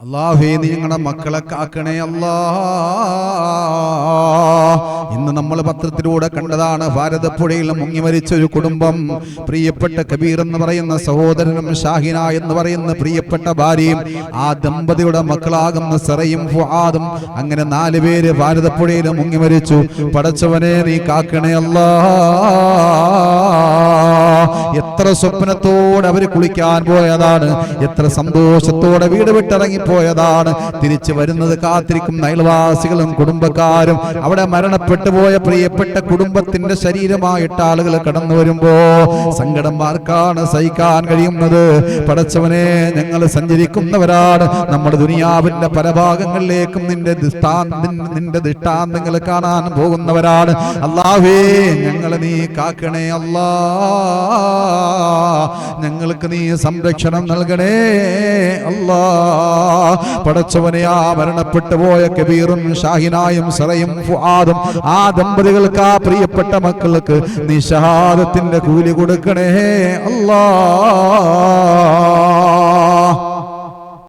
അല്ലാഹുവേ നീ ഞങ്ങളുടെ മക്കളെ കാക്കണേ അല്ലാ. ഇന്ന് നമ്മൾ പത്രത്തിലൂടെ കണ്ടതാണ് ഭാരതപ്പുഴയിൽ മുങ്ങി മരിച്ച ഒരു കുടുംബം. പ്രിയപ്പെട്ട കബീർ എന്ന് പറയുന്ന സഹോദരനും ഷാഹിന എന്ന് പറയുന്ന പ്രിയപ്പെട്ട ഭാര്യയും ആ ദമ്പതിയുടെ മക്കളാകുന്ന സറയും ഫുആദും, അങ്ങനെ 4 പേര് ഭാരതപ്പുഴയിൽ മുങ്ങി മരിച്ചു. പടച്ചവനെ നീ കാക്കണേ അല്ലാ. എത്ര സ്വപ്നത്തോടെ അവർ കുളിക്കാൻ പോയതാണ്, എത്ര സന്തോഷത്തോടെ വീട് വിട്ടിറങ്ങിപ്പോയതാണ്. തിരിച്ചു വരുന്നത് കാത്തിരിക്കും അയൽവാസികളും കുടുംബക്കാരും. അവിടെ മരണപ്പെട്ടു പോയ പ്രിയപ്പെട്ട കുടുംബത്തിന്റെ ശരീരമായിട്ട് ആളുകൾ കടന്നു വരുമ്പോ സങ്കടം ആർക്കാണ് സഹിക്കാൻ കഴിയുന്നത്? പടച്ചവനെ, ഞങ്ങൾ സഞ്ചരിക്കുന്നവരാണ്. നമ്മുടെ ദുനിയാവിന്റെ പല ഭാഗങ്ങളിലേക്കും നിന്റെ ദൃഷ്ടാന്തങ്ങൾ കാണാൻ പോകുന്നവരാണ്. അല്ലാഹുവേ, ഞങ്ങളെ നീ കാക്കണേ അല്ലാ. ഞങ്ങൾക്ക് നീ സംരക്ഷണം നൽകണേ അല്ലാ. പടച്ചവനെ, ആ മരണപ്പെട്ടു പോയ കബീറും ഷാഹിനായും സറയും ഫുആദും ആ ദമ്പതികൾക്ക്, ആ പ്രിയപ്പെട്ട മക്കൾക്ക് നീ ഷഹാദത്തിന്റെ കൂലി കൊടുക്കണേ അല്ലാ.